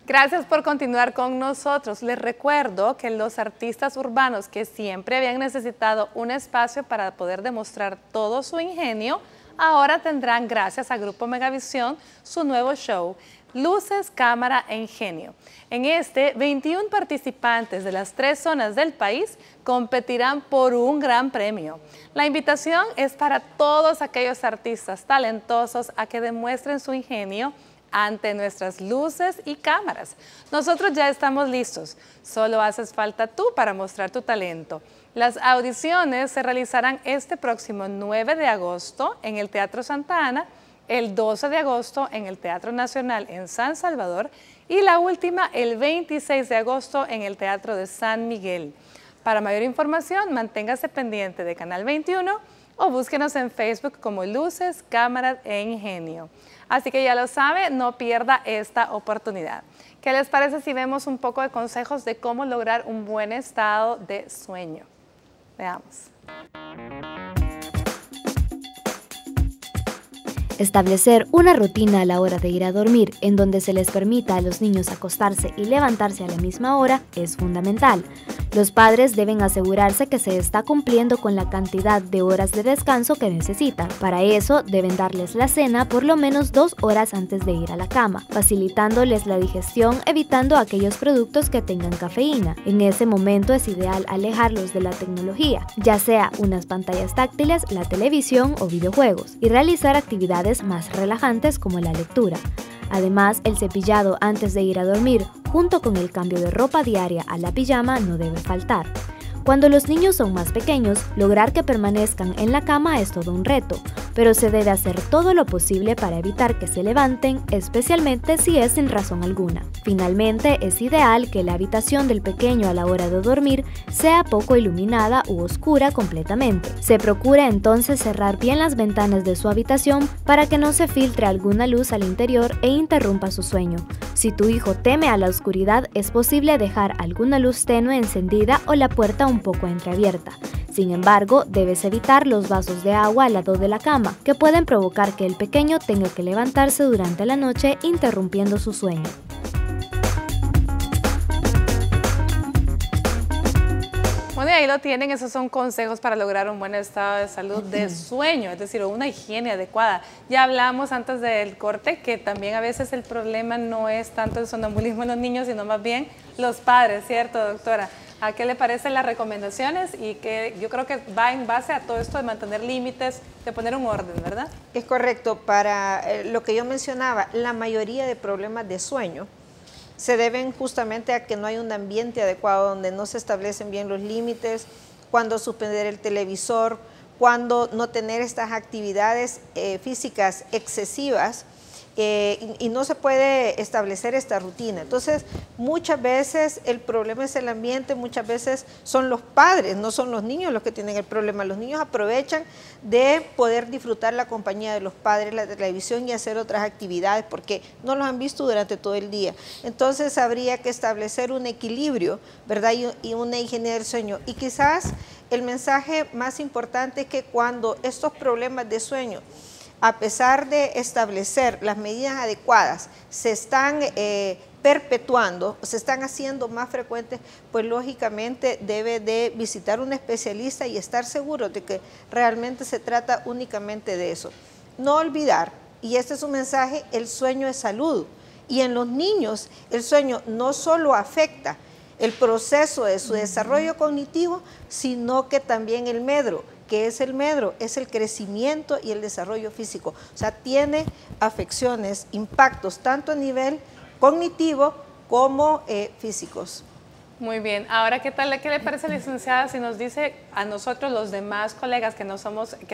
Gracias por continuar con nosotros. Les recuerdo que los artistas urbanos que siempre habían necesitado un espacio para poder demostrar todo su ingenio, ahora tendrán, gracias a Grupo Megavisión, su nuevo show, Luces, Cámara e Ingenio. En este, 21 participantes de las 3 zonas del país competirán por un gran premio. La invitación es para todos aquellos artistas talentosos a que demuestren su ingenio ante nuestras luces y cámaras. Nosotros ya estamos listos, solo haces falta tú para mostrar tu talento. Las audiciones se realizarán este próximo 9 de agosto en el Teatro Santa Ana, el 12 de agosto en el Teatro Nacional en San Salvador y la última el 26 de agosto en el Teatro de San Miguel. Para mayor información, manténgase pendiente de Canal 21 o búsquenos en Facebook como Luces, Cámaras e Ingenio. Así que ya lo sabe, no pierda esta oportunidad. ¿Qué les parece si vemos un poco de consejos de cómo lograr un buen estado de sueño? Veamos. Establecer una rutina a la hora de ir a dormir en donde se les permita a los niños acostarse y levantarse a la misma hora es fundamental. Los padres deben asegurarse que se está cumpliendo con la cantidad de horas de descanso que necesitan. Para eso deben darles la cena por lo menos 2 horas antes de ir a la cama, facilitándoles la digestión, evitando aquellos productos que tengan cafeína. En ese momento es ideal alejarlos de la tecnología, ya sea unas pantallas táctiles, la televisión o videojuegos, y realizar actividades más relajantes como la lectura. Además, el cepillado antes de ir a dormir, junto con el cambio de ropa diaria a la pijama, no debe faltar. Cuando los niños son más pequeños, lograr que permanezcan en la cama es todo un reto, pero se debe hacer todo lo posible para evitar que se levanten, especialmente si es sin razón alguna. Finalmente, es ideal que la habitación del pequeño a la hora de dormir sea poco iluminada u oscura completamente. Se procura entonces cerrar bien las ventanas de su habitación para que no se filtre alguna luz al interior e interrumpa su sueño. Si tu hijo teme a la oscuridad, es posible dejar alguna luz tenue encendida o la puerta un poco entreabierta. Sin embargo, debes evitar los vasos de agua al lado de la cama, que pueden provocar que el pequeño tenga que levantarse durante la noche, interrumpiendo su sueño. Bueno, y ahí lo tienen, esos son consejos para lograr un buen estado de salud de sueño, es decir, una higiene adecuada. Ya hablamos antes del corte que también a veces el problema no es tanto el sonambulismo en los niños, sino más bien los padres, ¿cierto, doctora? ¿A qué le parecen las recomendaciones? Y que yo creo que va en base a todo esto de mantener límites, de poner un orden, ¿verdad? Es correcto. Para lo que yo mencionaba, la mayoría de problemas de sueño se deben justamente a que no hay un ambiente adecuado, donde no se establecen bien los límites, cuando suspender el televisor, cuando no tener estas actividades físicas excesivas, y no se puede establecer esta rutina. Entonces, muchas veces el problema es el ambiente, muchas veces son los padres, no son los niños los que tienen el problema. Los niños aprovechan de poder disfrutar la compañía de los padres, la televisión y hacer otras actividades porque no los han visto durante todo el día. Entonces, habría que establecer un equilibrio, ¿verdad? Y una higiene del sueño. Y quizás el mensaje más importante es que cuando estos problemas de sueño, a pesar de establecer las medidas adecuadas, se están perpetuando, se están haciendo más frecuentes, pues lógicamente debe de visitar un especialista y estar seguro de que realmente se trata únicamente de eso. No olvidar, y este es un mensaje, el sueño es salud. Y en los niños el sueño no solo afecta el proceso de su desarrollo cognitivo, sino que también el medro. ¿Qué es el medro? Es el crecimiento y el desarrollo físico. O sea, tiene afecciones, impactos, tanto a nivel cognitivo como físicos. Muy bien. Ahora, ¿qué le parece, licenciada, si nos dice a nosotros, los demás colegas que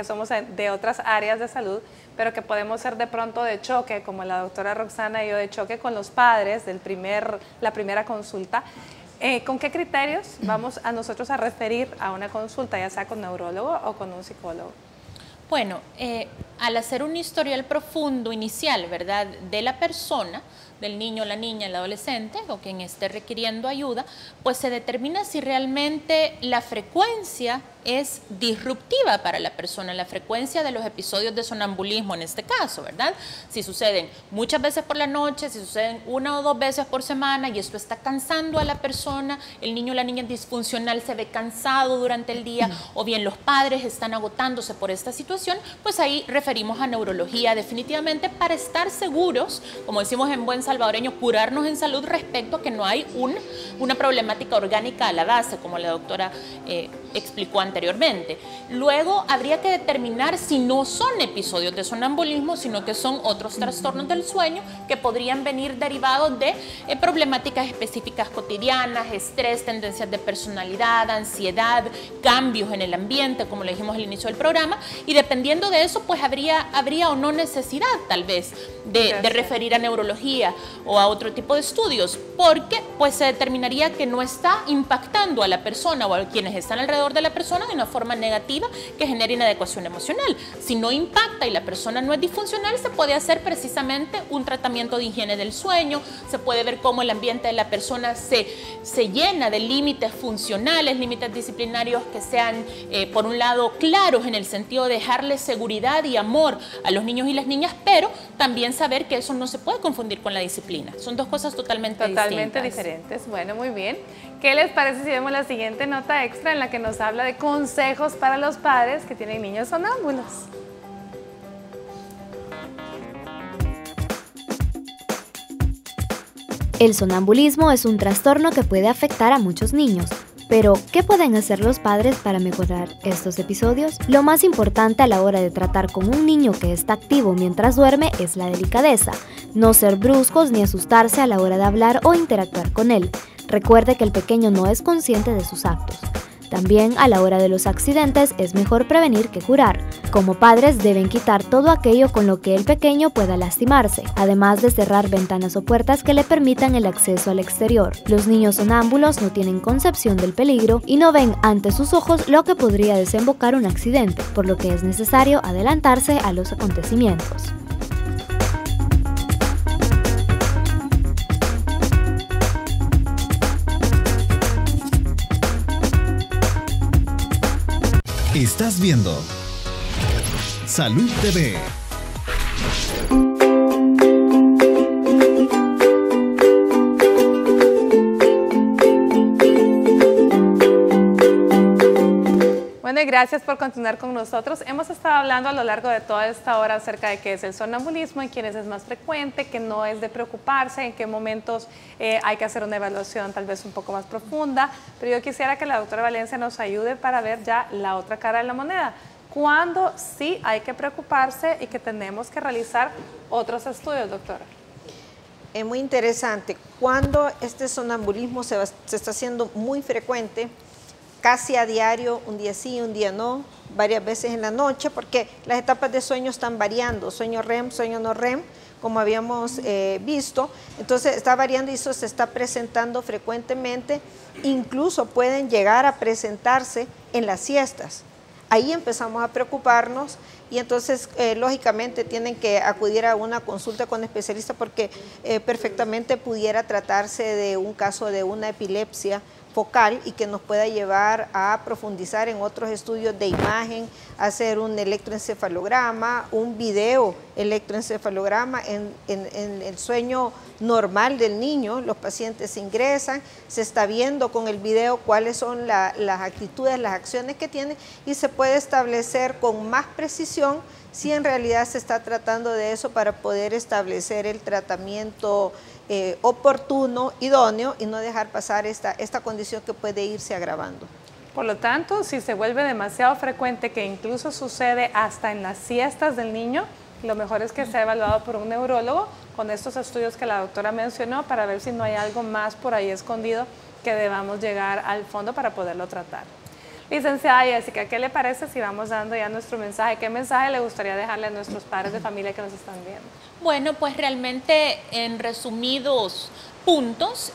somos de otras áreas de salud, pero que podemos ser de pronto de choque, como la doctora Roxana y yo, de choque con los padres la primera consulta? ¿Con qué criterios vamos a nosotros a referir a una consulta, ya sea con neurólogo o con un psicólogo? Bueno, al hacer un historial profundo inicial, ¿verdad?, de la persona, del niño, la niña, el adolescente o quien esté requiriendo ayuda, pues se determina si realmente la frecuencia es disruptiva para la persona, la frecuencia de los episodios de sonambulismo en este caso, ¿verdad? Si suceden muchas veces por la noche, si suceden 1 o 2 veces por semana y esto está cansando a la persona, el niño o la niña disfuncional se ve cansado durante el día o bien los padres están agotándose por esta situación, pues ahí referimos a neurología definitivamente para estar seguros, como decimos en buen salvadoreño, curarnos en salud respecto a que no hay una problemática orgánica a la base, como la doctora explicó anteriormente. Luego habría que determinar si no son episodios de sonambulismo, sino que son otros trastornos del sueño que podrían venir derivados de problemáticas específicas cotidianas, estrés, tendencias de personalidad, ansiedad, cambios en el ambiente, como le dijimos al inicio del programa, y dependiendo de eso, pues habría o no necesidad tal vez de referir a neurología o a otro tipo de estudios, porque pues se determinaría que no está impactando a la persona o a quienes están alrededor de la persona persona de una forma negativa que genera inadecuación emocional. Si no impacta y la persona no es disfuncional, se puede hacer precisamente un tratamiento de higiene del sueño, se puede ver cómo el ambiente de la persona se llena de límites funcionales, límites disciplinarios que sean, por un lado, claros en el sentido de dejarle seguridad y amor a los niños y las niñas, pero también saber que eso no se puede confundir con la disciplina. Son dos cosas totalmente diferentes. Bueno, muy bien. ¿Qué les parece si vemos la siguiente nota extra en la que nos habla de consejos para los padres que tienen niños sonámbulos? El sonambulismo es un trastorno que puede afectar a muchos niños. Pero, ¿qué pueden hacer los padres para mejorar estos episodios? Lo más importante a la hora de tratar con un niño que está activo mientras duerme es la delicadeza. No ser bruscos ni asustarse a la hora de hablar o interactuar con él. Recuerde que el pequeño no es consciente de sus actos. También, a la hora de los accidentes, es mejor prevenir que curar. Como padres deben quitar todo aquello con lo que el pequeño pueda lastimarse, además de cerrar ventanas o puertas que le permitan el acceso al exterior. Los niños sonámbulos no tienen concepción del peligro y no ven ante sus ojos lo que podría desembocar un accidente, por lo que es necesario adelantarse a los acontecimientos. Estás viendo Salud TV. Bueno, y gracias por continuar con nosotros. Hemos estado hablando a lo largo de toda esta hora acerca de qué es el sonambulismo, en quiénes es más frecuente, que no es de preocuparse, en qué momentos hay que hacer una evaluación tal vez un poco más profunda. Pero yo quisiera que la doctora Valencia nos ayude para ver ya la otra cara de la moneda. ¿Cuándo sí hay que preocuparse y que tenemos que realizar otros estudios, doctora? Es muy interesante. Cuando este sonambulismo se está haciendo muy frecuente, casi a diario, un día sí, un día no, varias veces en la noche, porque las etapas de sueño están variando, sueño REM, sueño no REM, como habíamos visto, entonces está variando y eso se está presentando frecuentemente, incluso pueden llegar a presentarse en las siestas. Ahí empezamos a preocuparnos y entonces lógicamente tienen que acudir a una consulta con especialista porque perfectamente pudiera tratarse de un caso de una epilepsia focal y que nos pueda llevar a profundizar en otros estudios de imagen, hacer un electroencefalograma, un video electroencefalograma en el sueño normal del niño. Los pacientes ingresan, se está viendo con el video cuáles son las actitudes, las acciones que tiene y se puede establecer con más precisión si en realidad se está tratando de eso para poder establecer el tratamiento oportuno, idóneo y no dejar pasar esta condición que puede irse agravando. Por lo tanto, si se vuelve demasiado frecuente, que incluso sucede hasta en las siestas del niño, lo mejor es que sea evaluado por un neurólogo con estos estudios que la doctora mencionó para ver si no hay algo más por ahí escondido que debamos llegar al fondo para poderlo tratar. Licenciada Jessica, ¿qué le parece si vamos dando ya nuestro mensaje? ¿Qué mensaje le gustaría dejarle a nuestros padres de familia que nos están viendo? Bueno, pues realmente en resumidos puntos,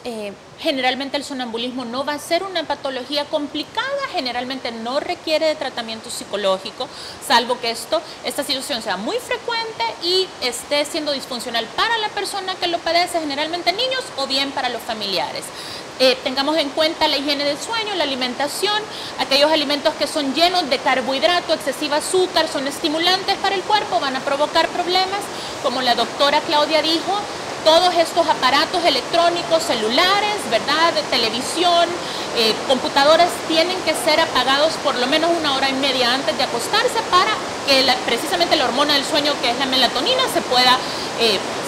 generalmente el sonambulismo no va a ser una patología complicada, generalmente no requiere de tratamiento psicológico, salvo que esta situación sea muy frecuente y esté siendo disfuncional para la persona que lo padece, generalmente niños o bien para los familiares. Tengamos en cuenta la higiene del sueño, la alimentación, aquellos alimentos que son llenos de carbohidrato, excesiva azúcar, son estimulantes para el cuerpo, van a provocar problemas, como la doctora Claudia dijo, todos estos aparatos electrónicos, celulares, ¿verdad?, de televisión, computadoras tienen que ser apagados por lo menos 1 hora y media antes de acostarse para que precisamente la hormona del sueño, que es la melatonina, se pueda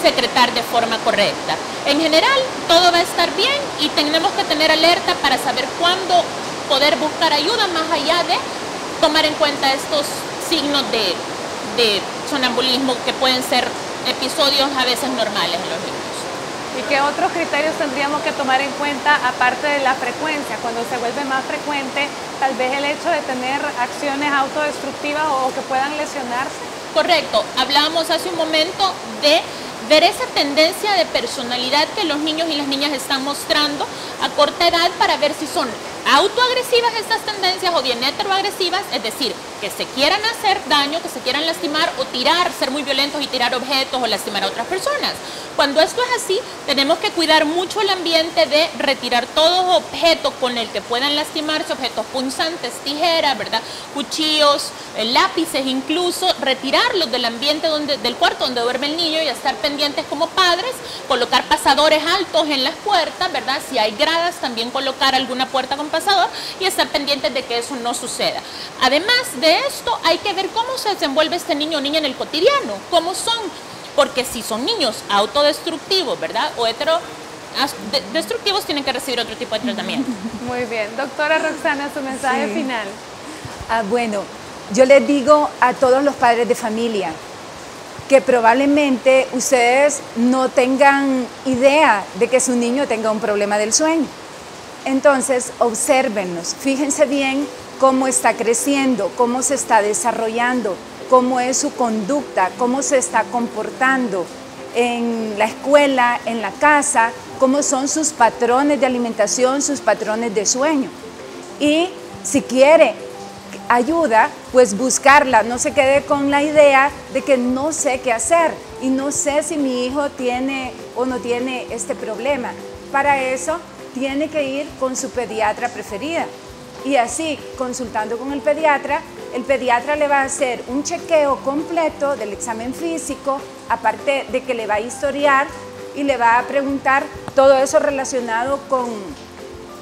secretar de forma correcta. En general, todo va a estar bien y tenemos que tener alerta para saber cuándo poder buscar ayuda, más allá de tomar en cuenta estos signos de sonambulismo que pueden ser episodios a veces normales en los niños. ¿Y qué otros criterios tendríamos que tomar en cuenta aparte de la frecuencia? Cuando se vuelve más frecuente, tal vez el hecho de tener acciones autodestructivas o que puedan lesionarse. Correcto, hablábamos hace un momento de ver esa tendencia de personalidad que los niños y las niñas están mostrando a corta edad para ver si son autoagresivas estas tendencias o bien heteroagresivas, es decir, que se quieran hacer daño, que se quieran lastimar o tirar, ser muy violentos y tirar objetos o lastimar a otras personas. Cuando esto es así, tenemos que cuidar mucho el ambiente de retirar todo objeto con el que puedan lastimarse, objetos punzantes, tijeras, ¿verdad? Cuchillos, lápices incluso, retirarlos del ambiente del cuarto donde duerme el niño y estar pendientes como padres, colocar pasadores altos en las puertas, ¿verdad? Si hay gradas, también colocar alguna puerta con pasador y estar pendientes de que eso no suceda. Además de esto, hay que ver cómo se desenvuelve este niño o niña en el cotidiano, cómo son, porque si son niños autodestructivos, ¿verdad? O destructivos, tienen que recibir otro tipo de tratamiento. Muy bien. Doctora Roxana, su mensaje final. Bueno, yo les digo a todos los padres de familia que probablemente ustedes no tengan idea de que su niño tenga un problema del sueño. Entonces, obsérvenlos, fíjense bien cómo está creciendo, cómo se está desarrollando, cómo es su conducta, cómo se está comportando en la escuela, en la casa, cómo son sus patrones de alimentación, sus patrones de sueño. Y si quiere ayuda, pues buscarla, no se quede con la idea de que no sé qué hacer y no sé si mi hijo tiene o no tiene este problema. Para eso tiene que ir con su pediatra preferida y así, consultando con el pediatra le va a hacer un chequeo completo del examen físico, aparte de que le va a historiar y le va a preguntar todo eso relacionado con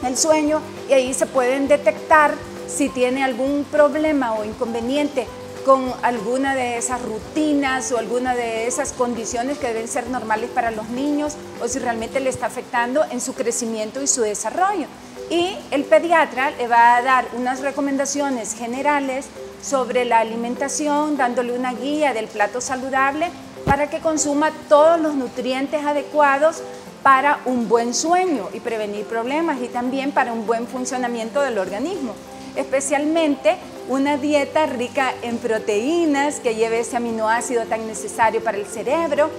el sueño y ahí se pueden detectar si tiene algún problema o inconveniente con alguna de esas rutinas o alguna de esas condiciones que deben ser normales para los niños o si realmente le está afectando en su crecimiento y su desarrollo. Y el pediatra le va a dar unas recomendaciones generales sobre la alimentación, dándole una guía del plato saludable para que consuma todos los nutrientes adecuados para un buen sueño y prevenir problemas y también para un buen funcionamiento del organismo. Especialmente una dieta rica en proteínas que lleve ese aminoácido tan necesario para el cerebro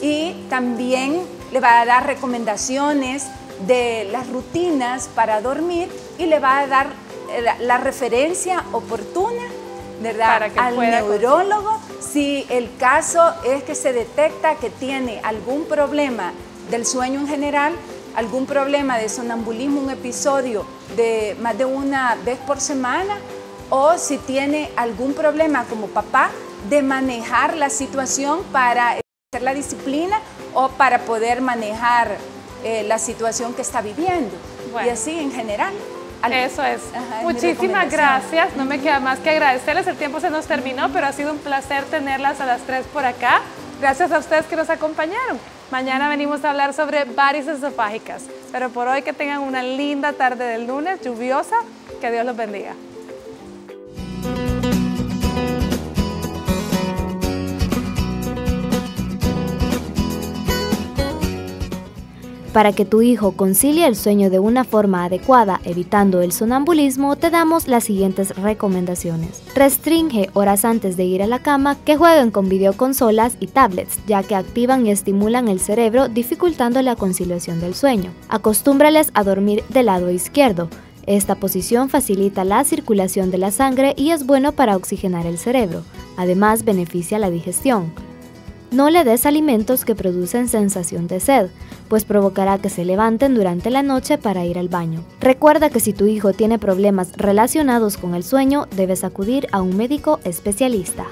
y también le va a dar recomendaciones de las rutinas para dormir y le va a dar la referencia oportuna, ¿verdad?, al neurólogo si el caso es que se detecta que tiene algún problema del sueño en general, algún problema de sonambulismo, un episodio de más de una vez por semana, o si tiene algún problema como papá de manejar la situación para hacer la disciplina o para poder manejar la situación que está viviendo. Bueno, y así en general. Eso es. Muchísimas gracias. No me queda más que agradecerles. El tiempo se nos terminó, pero ha sido un placer tenerlas a las 3 por acá. Gracias a ustedes que nos acompañaron. Mañana venimos a hablar sobre varices esofágicas. Pero por hoy que tengan una linda tarde del lunes, lluviosa. Que Dios los bendiga. Para que tu hijo concilie el sueño de una forma adecuada, evitando el sonambulismo, te damos las siguientes recomendaciones. Restringe horas antes de ir a la cama que jueguen con videoconsolas y tablets, ya que activan y estimulan el cerebro, dificultando la conciliación del sueño. Acostúmbrales a dormir del lado izquierdo. Esta posición facilita la circulación de la sangre y es bueno para oxigenar el cerebro. Además, beneficia la digestión. No le des alimentos que producen sensación de sed, pues provocará que se levanten durante la noche para ir al baño. Recuerda que si tu hijo tiene problemas relacionados con el sueño, debes acudir a un médico especialista.